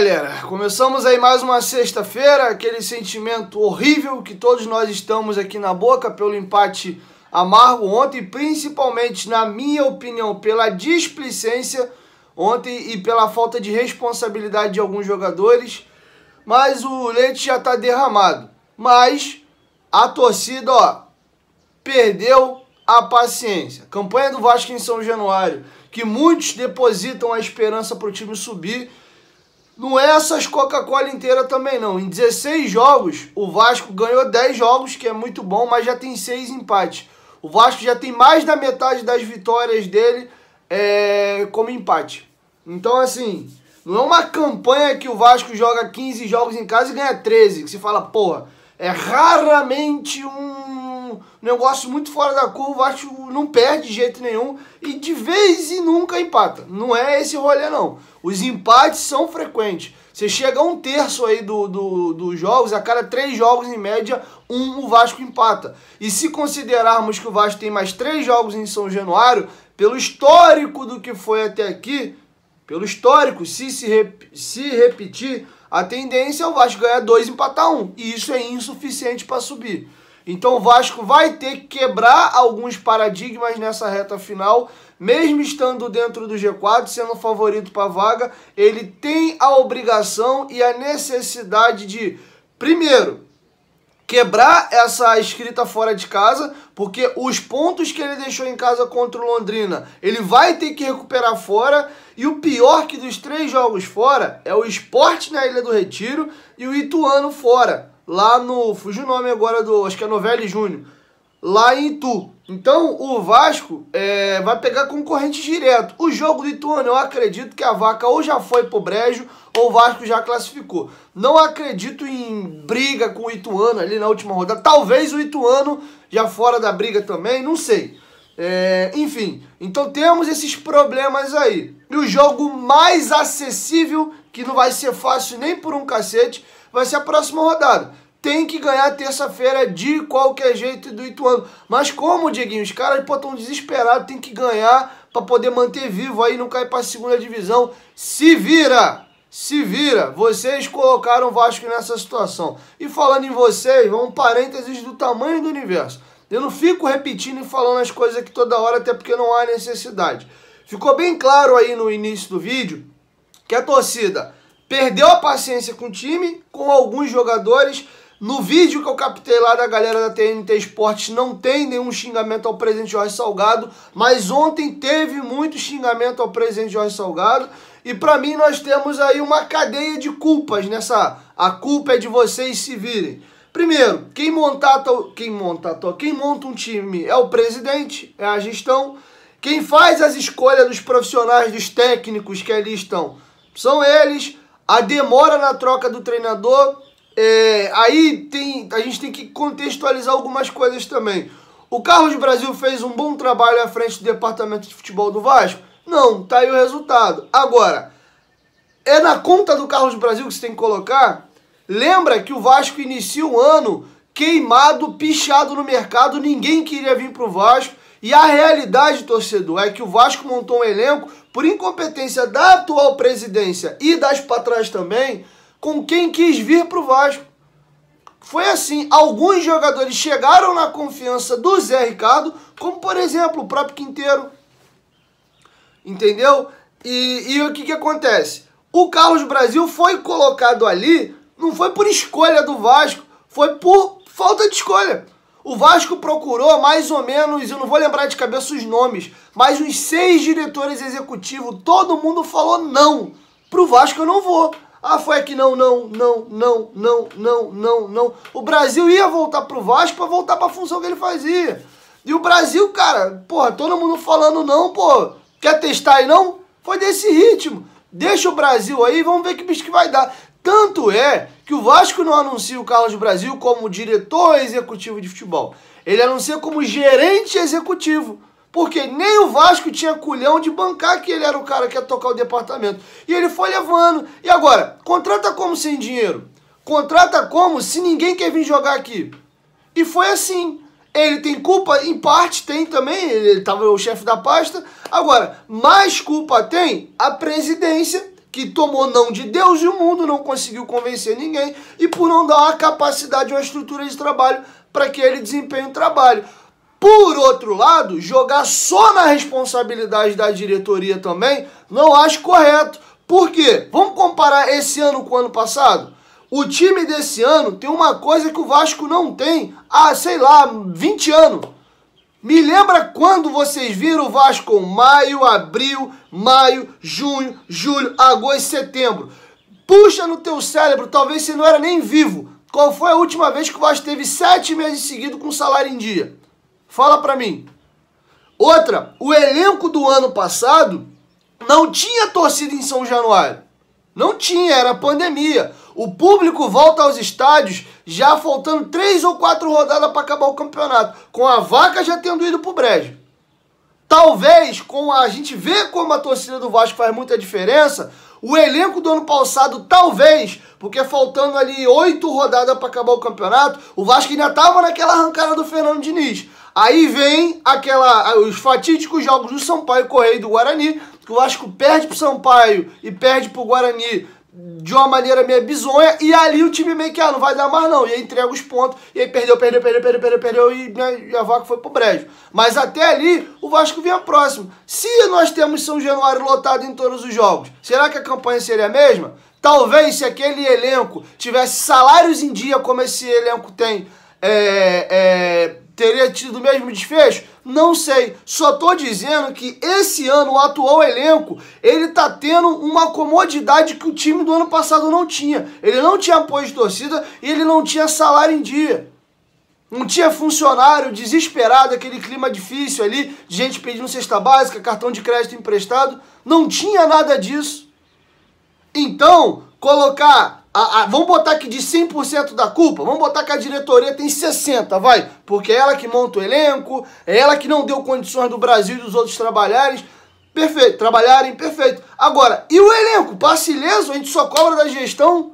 galera, começamos aí mais uma sexta-feira, aquele sentimento horrível que todos nós estamos aqui na boca pelo empate amargo ontem, principalmente, na minha opinião, pela displicência ontem e pela falta de responsabilidade de alguns jogadores, mas o leite já está derramado. Mas a torcida, perdeu a paciência. Campanha do Vasco em São Januário, que muitos depositam a esperança para o time subir. Não é essas Coca-Cola inteira também não. Em 16 jogos, o Vasco ganhou 10 jogos, que é muito bom, mas já tem 6 empates. O Vasco já tem mais da metade das vitórias dele como empate. Então, assim, não é uma campanha que o Vasco joga 15 jogos em casa e ganha 13. Que você fala, porra, é raramente um negócio muito fora da curva. O Vasco não perde de jeito nenhum e de vez em nunca empata. Não é esse rolê, não. Os empates são frequentes. Você chega a um terço aí dos jogos, a cada 3 jogos, em média, o Vasco empata. E se considerarmos que o Vasco tem mais 3 jogos em São Januário, pelo histórico do que foi até aqui, pelo histórico, se repetir, a tendência é o Vasco ganhar 2 e empatar 1. E isso é insuficiente para subir. Então o Vasco vai ter que quebrar alguns paradigmas nessa reta final. Mesmo estando dentro do G4, sendo favorito para a vaga, ele tem a obrigação e a necessidade de, primeiro, quebrar essa escrita fora de casa, porque os pontos que ele deixou em casa contra o Londrina, ele vai ter que recuperar fora. E o pior que dos 3 jogos fora é o Sport na Ilha do Retiro e o Ituano fora, lá no, fugiu o nome agora acho que é Novelli Júnior, lá em Itu. Então o Vasco vai pegar concorrente direto. O jogo do Ituano, eu acredito que a vaca ou já foi pro brejo ou o Vasco já classificou. Não acredito em briga com o Ituano ali na última rodada. Talvez o Ituano já fora da briga também, não sei. Enfim, então temos esses problemas aí. E o jogo mais acessível, que não vai ser fácil nem por um cacete, vai ser a próxima rodada. Tem que ganhar terça-feira de qualquer jeito do Ituano. Mas como, Dieguinho, os caras estão desesperados, tem que ganhar para poder manter vivo aí, não cair para a segunda divisão. Se vira! Se vira! Vocês colocaram o Vasco nessa situação. E falando em vocês, um parênteses do tamanho do universo. Eu não fico repetindo e falando as coisas aqui toda hora, até porque não há necessidade. Ficou bem claro aí no início do vídeo que a torcida perdeu a paciência com o time, com alguns jogadores. No vídeo que eu captei lá da galera da TNT Esportes não tem nenhum xingamento ao presidente Jorge Salgado, mas ontem teve muito xingamento ao presidente Jorge Salgado. E para mim nós temos aí uma cadeia de culpas nessa. A culpa é de vocês se virem. Primeiro, quem monta um time é o presidente, é a gestão. Quem faz as escolhas dos profissionais, dos técnicos que ali estão, são eles. A demora na troca do treinador, aí a gente tem que contextualizar algumas coisas também. O Carlos Brasil fez um bom trabalho à frente do departamento de futebol do Vasco? Não, tá aí o resultado. Agora, é na conta do Carlos Brasil que você tem que colocar? Lembra que o Vasco inicia o ano queimado, pichado no mercado, ninguém queria vir pro Vasco. E a realidade, torcedor, é que o Vasco montou um elenco, por incompetência da atual presidência e das patrões também, com quem quis vir pro Vasco. Foi assim, alguns jogadores chegaram na confiança do Zé Ricardo, como por exemplo o próprio Quinteiro. Entendeu? E o que acontece? O Carlos Brasil foi colocado ali, não foi por escolha do Vasco, foi por falta de escolha. O Vasco procurou mais ou menos, eu não vou lembrar de cabeça os nomes, mas uns 6 diretores executivos, todo mundo falou não. Pro Vasco eu não vou. Ah, foi aqui não. O Brasil ia voltar pro Vasco para voltar para a função que ele fazia. E o Brasil, cara, porra, todo mundo falando não, pô. Quer testar aí não? Foi desse ritmo. Deixa o Brasil aí, vamos ver que bicho que vai dar. Tanto é que o Vasco não anuncia o Carlos Brasil como diretor executivo de futebol. Ele anuncia como gerente executivo. Porque nem o Vasco tinha culhão de bancar que ele era o cara que ia tocar o departamento. E ele foi levando. E agora, contrata como sem dinheiro? Contrata como se ninguém quer vir jogar aqui? E foi assim. Ele tem culpa? Em parte tem também. Ele estava o chefe da pasta. Agora, mais culpa tem a presidência, que tomou não de Deus e o mundo, não conseguiu convencer ninguém, e por não dar uma capacidade, uma estrutura de trabalho para que ele desempenhe o trabalho. Por outro lado, jogar só na responsabilidade da diretoria também, não acho correto. Por quê? Vamos comparar esse ano com o ano passado? O time desse ano tem uma coisa que o Vasco não tem há, sei lá, 20 anos. Me lembra quando vocês viram o Vasco maio, abril, maio, junho, julho, agosto e setembro? Puxa no teu cérebro, talvez você não era nem vivo. Qual foi a última vez que o Vasco teve 7 meses seguidos com salário em dia? Fala pra mim. Outra, o elenco do ano passado não tinha torcida em São Januário. Não tinha, era pandemia. O público volta aos estádios já faltando 3 ou 4 rodadas para acabar o campeonato, com a vaca já tendo ido pro brejo. Talvez, com a gente vê como a torcida do Vasco faz muita diferença, o elenco do ano passado, talvez, porque faltando ali 8 rodadas para acabar o campeonato, o Vasco ainda estava naquela arrancada do Fernando Diniz. Aí vem os fatídicos jogos do Sampaio Correia e do Guarani, que o Vasco perde pro Sampaio e perde pro Guarani de uma maneira meio bizonha, e ali o time meio que, não vai dar mais não, e aí entrega os pontos, e aí perdeu, e a vaca foi pro brejo. Mas até ali, o Vasco vinha próximo. Se nós temos São Januário lotado em todos os jogos, será que a campanha seria a mesma? Talvez, se aquele elenco tivesse salários em dia, como esse elenco tem, teria tido o mesmo desfecho? Não sei, só tô dizendo que esse ano o atual elenco, ele tá tendo uma comodidade que o time do ano passado não tinha. Ele não tinha apoio de torcida e ele não tinha salário em dia. Não tinha funcionário desesperado, aquele clima difícil ali, de gente pedindo cesta básica, cartão de crédito emprestado. Não tinha nada disso. Então, colocar... vamos botar aqui de 100% da culpa, vamos botar que a diretoria tem 60%, vai, porque é ela que monta o elenco, é ela que não deu condições do Brasil e dos outros trabalharem, perfeito. Agora, e o elenco? Passe ileso, a gente só cobra da gestão?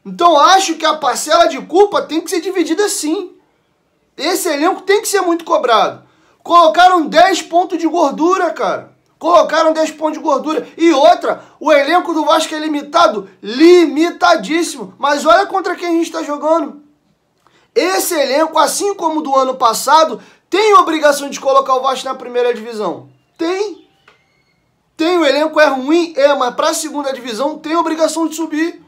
Então acho que a parcela de culpa tem que ser dividida assim. Esse elenco tem que ser muito cobrado. Colocaram 10 pontos de gordura, cara. Colocaram 10 pontos de gordura. E outra, o elenco do Vasco é limitado, limitadíssimo. Mas olha contra quem a gente está jogando. Esse elenco, assim como o do ano passado, tem obrigação de colocar o Vasco na primeira divisão. Tem. O elenco é ruim, mas para a segunda divisão tem obrigação de subir.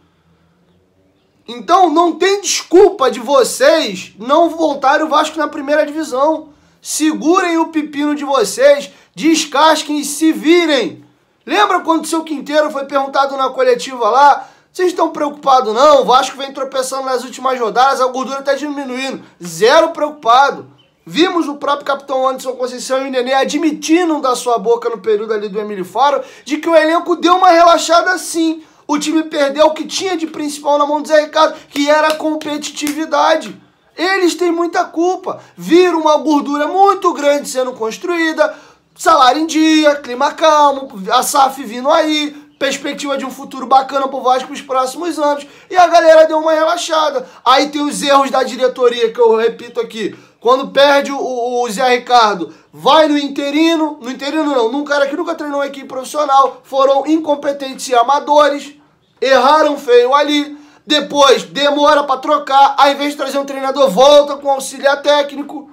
Então não tem desculpa de vocês não voltarem o Vasco na primeira divisão. Segurem o pepino de vocês, descasquem e se virem. Lembra quando o seu Quinteiro foi perguntado na coletiva lá? Vocês estão preocupados não? O Vasco vem tropeçando nas últimas rodadas, a gordura está diminuindo. Zero preocupado. Vimos o próprio capitão Anderson Conceição e o Nenê admitindo da sua boca no período ali do Emílio Faro de que o elenco deu uma relaxada sim. O time perdeu o que tinha de principal na mão do Zé Ricardo, que era a competitividade. Eles têm muita culpa. Viram uma gordura muito grande sendo construída, salário em dia, clima calmo, a SAF vindo aí, perspectiva de um futuro bacana pro Vasco nos próximos anos, e a galera deu uma relaxada. Aí tem os erros da diretoria, que eu repito aqui. Quando perde o Zé Ricardo, vai no interino não, num cara que nunca treinou uma equipe profissional, foram incompetentes e amadores, erraram feio ali. Depois demora para trocar, ao invés de trazer um treinador, volta com auxiliar técnico.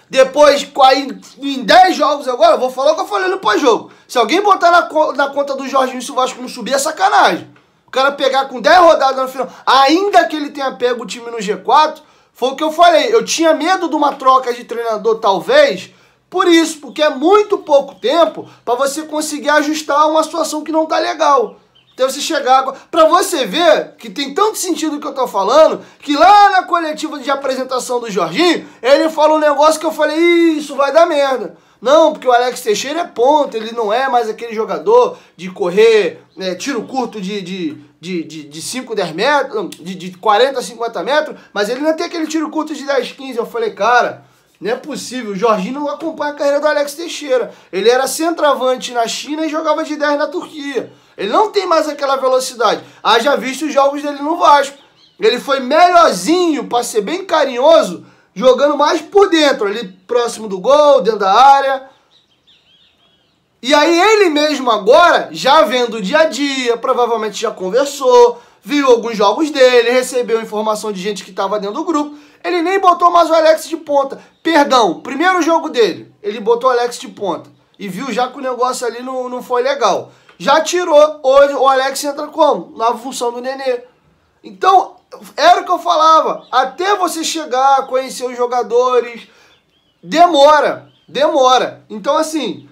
Depois, em 10 jogos agora, vou falar o que eu falei no pós-jogo. Se alguém botar na conta do Jorginho se o Vasco não subir, é sacanagem. O cara pegar com 10 rodadas no final, ainda que ele tenha pego o time no G4, foi o que eu falei. Eu tinha medo de uma troca de treinador, talvez, por isso, porque é muito pouco tempo para você conseguir ajustar uma situação que não tá legal. Então você chegar agora, pra você ver que tem tanto sentido o que eu tô falando, que lá na coletiva de apresentação do Jorginho, ele falou um negócio que eu falei, isso vai dar merda. Não, porque o Alex Teixeira é ponta, ele não é mais aquele jogador de correr tiro curto de 5, 10 metros, de 40, 50 metros, mas ele não tem aquele tiro curto de 10, 15. Eu falei, cara, não é possível, o Jorginho não acompanha a carreira do Alex Teixeira. Ele era centroavante na China e jogava de 10 na Turquia. Ele não tem mais aquela velocidade. Haja visto os jogos dele no Vasco. Ele foi melhorzinho, para ser bem carinhoso, jogando mais por dentro, ali próximo do gol, dentro da área. E aí ele mesmo agora, já vendo o dia a dia, provavelmente já conversou, viu alguns jogos dele, recebeu informação de gente que estava dentro do grupo, ele nem botou mais o Alex de ponta. Perdão, primeiro jogo dele, ele botou o Alex de ponta e viu já que o negócio ali não foi legal. Já tirou, hoje o Alex entra como? Na função do Nenê. Então, era o que eu falava, até você chegar, conhecer os jogadores, demora. Então, assim,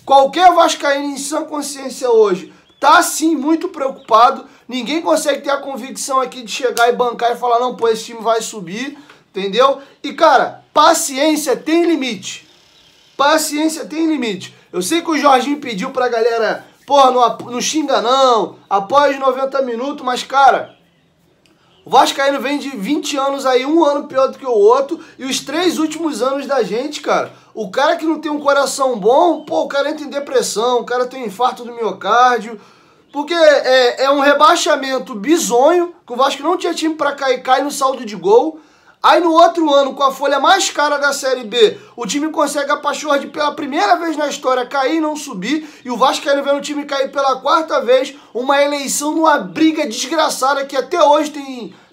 qualquer vascaíno em sã consciência hoje tá, sim, muito preocupado. Ninguém consegue ter a convicção aqui de chegar e bancar e falar, não, pô, esse time vai subir, entendeu? E, cara, paciência tem limite. Paciência tem limite. Eu sei que o Jorginho pediu pra galera, porra, não xinga não, após 90 minutos, mas, cara, o vascaíno vem de 20 anos aí, um ano pior do que o outro, e os 3 últimos anos da gente, cara, o cara que não tem um coração bom, pô, o cara entra em depressão, o cara tem um infarto do miocárdio, porque é um rebaixamento bizonho, que o Vasco não tinha time pra cair, cai no saldo de gol. Aí no outro ano, com a folha mais cara da Série B, o time consegue a pachorra de pela primeira vez na história cair e não subir, e o Vasco querendo ver o time cair pela 4ª vez, uma eleição numa briga desgraçada que até hoje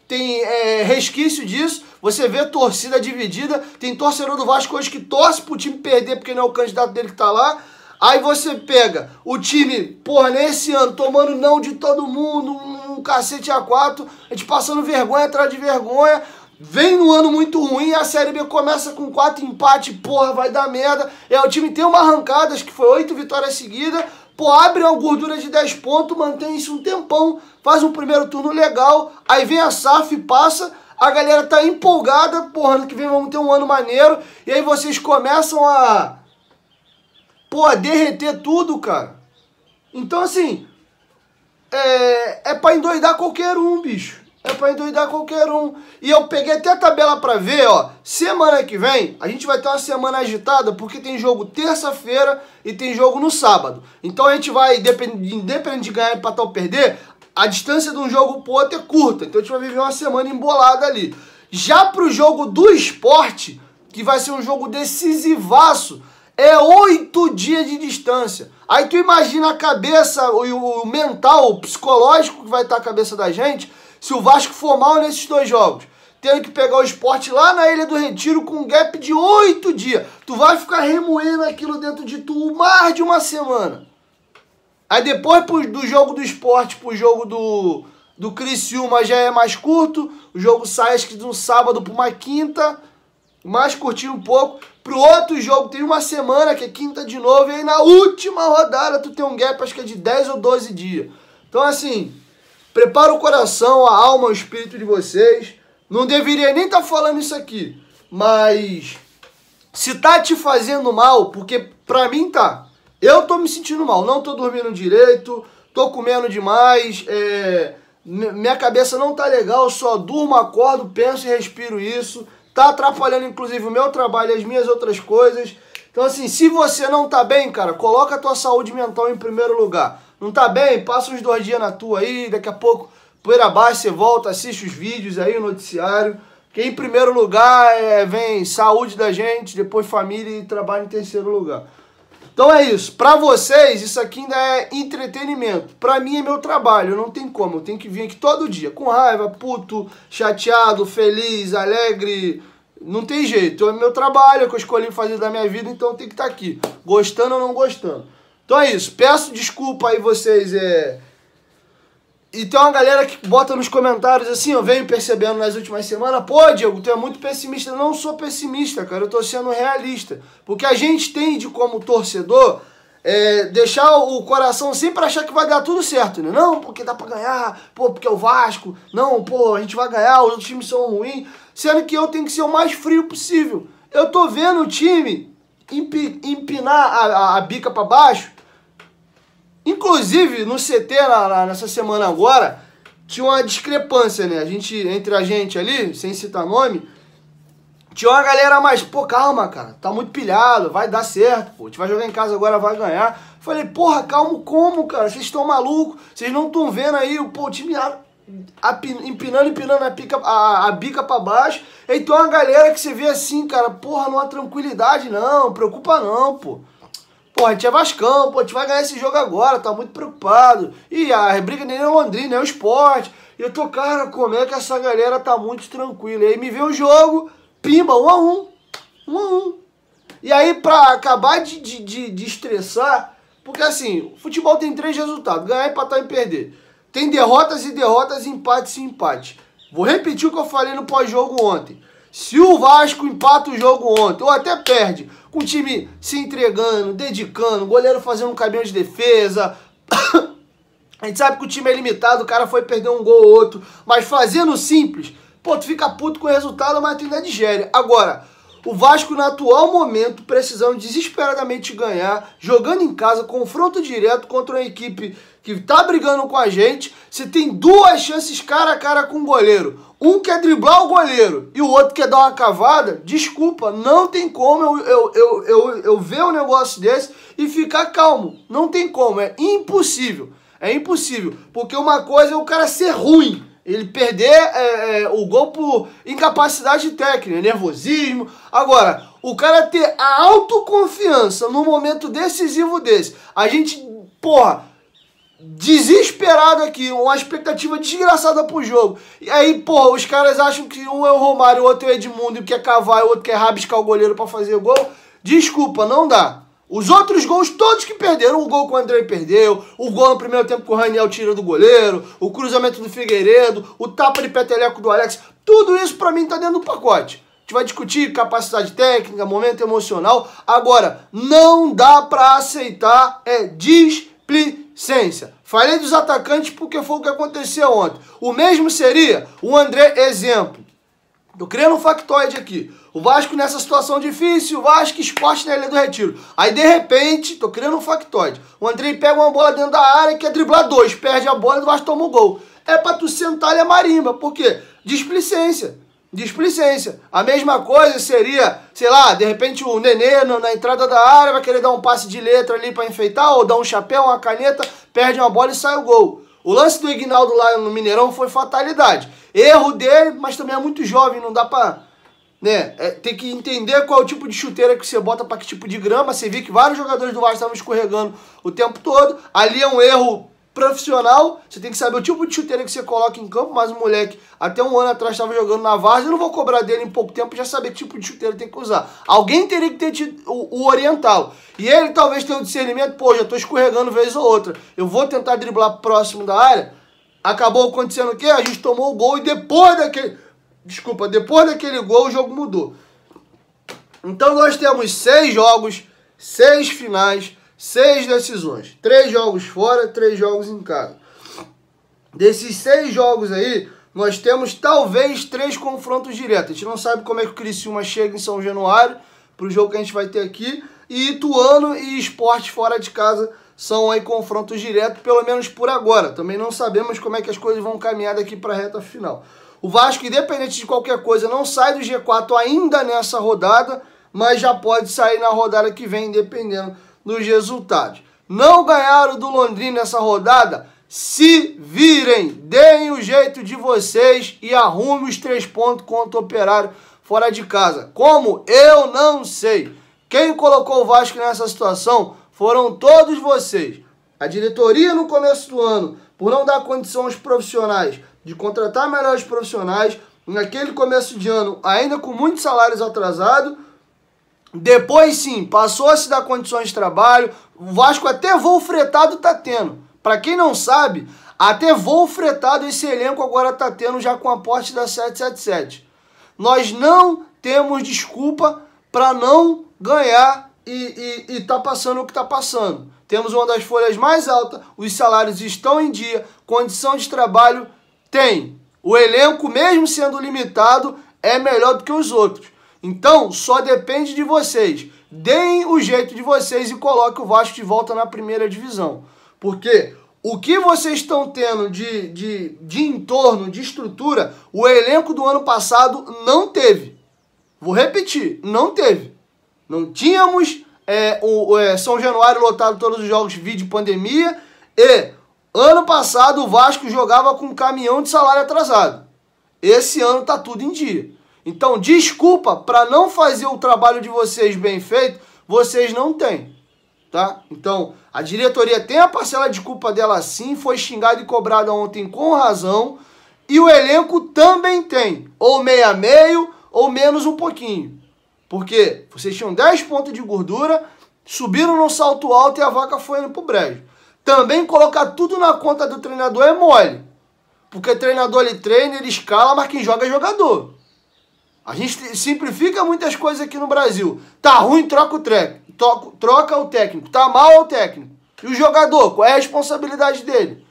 tem resquício disso. Você vê torcida dividida, tem torcedor do Vasco hoje que torce pro time perder porque não é o candidato dele que tá lá. Aí você pega o time, porra, nesse ano, tomando não de todo mundo, um cacete A4, a gente passando vergonha atrás de vergonha. Vem num ano muito ruim, a Série B começa com 4 empates, porra, vai dar merda. O time tem uma arrancada, acho que foi 8 vitórias seguidas, pô, abre uma gordura de 10 pontos, mantém isso um tempão, faz um primeiro turno legal, aí vem a SAF, passa, a galera tá empolgada, porra, ano que vem vamos ter um ano maneiro, e aí vocês começam a, pô, derreter tudo, cara. Então, assim, é pra endoidar qualquer um, bicho. É pra endoidar qualquer um. E eu peguei até a tabela pra ver, ó. Semana que vem, a gente vai ter uma semana agitada, porque tem jogo terça-feira e tem jogo no sábado. Então a gente vai, independente de ganhar, empatar ou perder, a distância de um jogo pro outro é curta. Então a gente vai viver uma semana embolada ali. Já pro jogo do Sport, que vai ser um jogo decisivaço, é 8 dias de distância. Aí tu imagina a cabeça, o mental, o psicológico que vai estar a cabeça da gente, se o Vasco for mal nesses 2 jogos, tendo que pegar o Sport lá na Ilha do Retiro com um gap de 8 dias. Tu vai ficar remoendo aquilo dentro de tu mais de uma semana. Aí depois do jogo do Sport pro jogo do Criciúma já é mais curto. O jogo sai acho que de um sábado para uma quinta, mais curtinho um pouco. Pro outro jogo tem uma semana, que é quinta de novo, e aí na última rodada tu tem um gap acho que é de 10 ou 12 dias. Então, assim, prepara o coração, a alma, o espírito de vocês. Não deveria nem estar falando isso aqui, mas se tá te fazendo mal, porque pra mim tá. Eu tô me sentindo mal, não tô dormindo direito, tô comendo demais, minha cabeça não tá legal, eu só durmo, acordo, penso e respiro isso. Tá atrapalhando inclusive o meu trabalho e as minhas outras coisas. Então, assim, se você não tá bem, cara, coloca a tua saúde mental em primeiro lugar. Não tá bem? Passa uns 2 dias na tua aí, daqui a pouco, poeira abaixo, você volta, assiste os vídeos aí, o noticiário. Porque em primeiro lugar vem saúde da gente, depois família e trabalho em terceiro lugar. Então é isso. Pra vocês, isso aqui ainda é entretenimento. Pra mim é meu trabalho, não tem como. Eu tenho que vir aqui todo dia, com raiva, puto, chateado, feliz, alegre. Não tem jeito. É meu trabalho, é o que eu escolhi fazer da minha vida, então eu tenho que estar aqui, gostando ou não gostando. Então é isso. Peço desculpa aí vocês. E tem uma galera que bota nos comentários assim, eu venho percebendo nas últimas semanas, pô, Diego, tu é muito pessimista. Eu não sou pessimista, cara, eu tô sendo realista. Porque a gente tende, como torcedor, deixar o coração sempre achar que vai dar tudo certo, né? Não, porque dá pra ganhar, pô, porque é o Vasco, não, pô, a gente vai ganhar, os outros times são ruins. Sendo que eu tenho que ser o mais frio possível. Eu tô vendo o time empinar a bica pra baixo. Inclusive, no CT, nessa semana agora, tinha uma discrepância, né? Entre a gente ali, sem citar nome, tinha uma galera mais, pô, calma, cara, tá muito pilhado, vai dar certo, pô, a gente vai jogar em casa agora, vai ganhar. Falei, porra, calma como, cara? Vocês estão malucos? Vocês não estão vendo aí, pô, o time empinando a bica pra baixo. Então a galera que você vê assim, cara, porra, não há tranquilidade, não, preocupa não, pô. Pô, a gente é Vascão, pô, a gente vai ganhar esse jogo agora, tá muito preocupado. E a briga nem é o Londrina, é o Sport. E eu tô, cara, como é que essa galera tá muito tranquila? E aí me vê o jogo, pimba, 1-1. 1-1. E aí, pra acabar de estressar, porque assim, o futebol tem 3 resultados, ganhar, empatar e perder. Tem derrotas e derrotas, empates e empates. Vou repetir o que eu falei no pós-jogo ontem. Se o Vasco empata o jogo ontem, ou até perde, com o time se entregando, dedicando, o goleiro fazendo um caminhão de defesa, a gente sabe que o time é limitado, o cara foi perder um gol ou outro, mas fazendo simples, pô, tu fica puto com o resultado, mas tu ainda digere. Agora, o Vasco, no atual momento, precisando desesperadamente ganhar, jogando em casa, confronto direto contra uma equipe que tá brigando com a gente, você tem 2 chances cara a cara com o goleiro. Um quer driblar o goleiro e o outro quer dar uma cavada. Desculpa, não tem como eu ver um negócio desse e ficar calmo. Não tem como, é impossível. É impossível, porque uma coisa é o cara ser ruim, ele perder o gol por incapacidade técnica, nervosismo. Agora, o cara ter a autoconfiança no momento decisivo desse, a gente, porra, desesperado aqui, uma expectativa desgraçada pro jogo. E aí, porra, os caras acham que um é o Romário, o outro é o Edmundo, e o que é cavar, o outro quer rabiscar o goleiro pra fazer gol. Desculpa, não dá. Os outros gols, todos que perderam, o gol que o André perdeu, o gol no primeiro tempo que o Raniel tira do goleiro, o cruzamento do Figueiredo, o tapa de peteleco do Alex, tudo isso pra mim tá dentro do pacote. A gente vai discutir capacidade técnica, momento emocional. Agora, não dá pra aceitar displicência. Falei dos atacantes porque foi o que aconteceu ontem. O mesmo seria o André, exemplo. Tô criando um factoide aqui. O Vasco nessa situação difícil, o Vasco Sport na Ilha do Retiro. Aí, de repente, tô criando um factoide. O André pega uma bola dentro da área e quer driblar 2. Perde a bola e o Vasco toma o gol. É pra tu sentar-lhe a marimba. Por quê? Displicência. Displicência. A mesma coisa seria, sei lá, de repente o Nenê na entrada da área vai querer dar um passe de letra ali pra enfeitar, ou dar um chapéu, uma caneta, perde uma bola e sai o gol. O lance do Ignaldo lá no Mineirão foi fatalidade. Erro dele, mas também é muito jovem, não dá pra... né? Tem que entender qual é o tipo de chuteira que você bota pra que tipo de grama. Você viu que vários jogadores do Vasco estavam escorregando o tempo todo. Ali é um erro profissional. Você tem que saber o tipo de chuteira que você coloca em campo. Mas o moleque, até um ano atrás, estava jogando na Várzea. Eu não vou cobrar dele em pouco tempo já saber que tipo de chuteira tem que usar. Alguém teria que ter o oriental. E ele talvez tenha um discernimento. Pô, já tô escorregando vez ou outra. Eu vou tentar driblar próximo da área. Acabou acontecendo o quê? A gente tomou o gol e depois daquele gol o jogo mudou. Então nós temos 6 jogos, 6 finais, 6 decisões. 3 jogos fora, 3 jogos em casa. Desses 6 jogos aí, nós temos talvez 3 confrontos diretos. A gente não sabe como é que o Criciúma chega em São Januário, pro jogo que a gente vai ter aqui. E Ituano e Sport fora de casa são aí confrontos diretos, pelo menos por agora. Também não sabemos como é que as coisas vão caminhar daqui para a reta final. O Vasco, independente de qualquer coisa, não sai do G4 ainda nessa rodada, mas já pode sair na rodada que vem, dependendo dos resultados. Não ganharam do Londrina nessa rodada? Se virem, deem o jeito de vocês e arrume os 3 pontos contra o Operário fora de casa. Como? Eu não sei. Quem colocou o Vasco nessa situação foram todos vocês. A diretoria no começo do ano, por não dar condição aos profissionais de contratar melhores profissionais, naquele começo de ano, ainda com muitos salários atrasados. Depois sim, passou a se dar condições de trabalho. O Vasco até voo fretado tá tendo. Para quem não sabe, até voo fretado esse elenco agora tá tendo já com a aporte da 777. Nós não temos desculpa para não ganhar e tá passando o que tá passando. Temos uma das folhas mais altas, os salários estão em dia, condição de trabalho tem. O elenco, mesmo sendo limitado, é melhor do que os outros. Então, só depende de vocês. Deem o jeito de vocês e coloquem o Vasco de volta na primeira divisão. Porque o que vocês estão tendo de entorno, de estrutura, o elenco do ano passado não teve. Vou repetir, não teve. Não tínhamos São Januário lotado todos os jogos vídeo pandemia e ano passado o Vasco jogava com um caminhão de salário atrasado. Esse ano tá tudo em dia. Então, desculpa, para não fazer o trabalho de vocês bem feito, vocês não têm. tá? Então, a diretoria tem a parcela de culpa dela sim, foi xingada e cobrada ontem com razão, e o elenco também tem, ou meio a meio, ou menos um pouquinho. Porque vocês tinham 10 pontos de gordura, subiram no salto alto e a vaca foi indo pro brejo. Também colocar tudo na conta do treinador é mole. Porque o treinador ele treina, ele escala, mas quem joga é jogador. A gente simplifica muitas coisas aqui no Brasil. Tá ruim, troca o técnico. Tá mal, é o técnico. E o jogador, qual é a responsabilidade dele?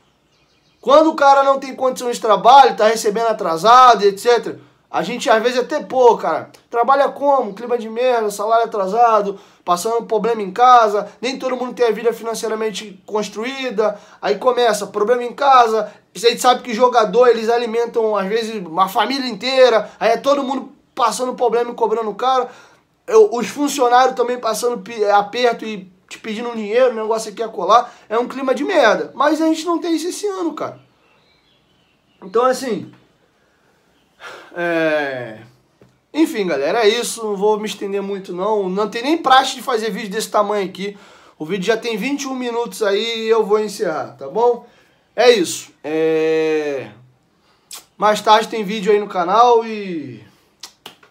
Quando o cara não tem condições de trabalho, tá recebendo atrasado, etc. A gente às vezes até, pô, cara, trabalha como? Clima de merda, salário atrasado, passando problema em casa, nem todo mundo tem a vida financeiramente construída, aí começa, problema em casa, a gente sabe que jogador, eles alimentam às vezes uma família inteira, aí é todo mundo passando problema e cobrando caro, os funcionários também passando aperto e te pedindo dinheiro, o negócio aqui a colar, é um clima de merda, mas a gente não tem isso esse ano, cara. Então assim... Enfim, galera, é isso. Não vou me estender muito, não. Não tem nem praxe de fazer vídeo desse tamanho aqui. O vídeo já tem 21 minutos aí e eu vou encerrar, tá bom? É isso. Mais tarde tem vídeo aí no canal e...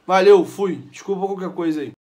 Valeu, fui. Desculpa qualquer coisa aí.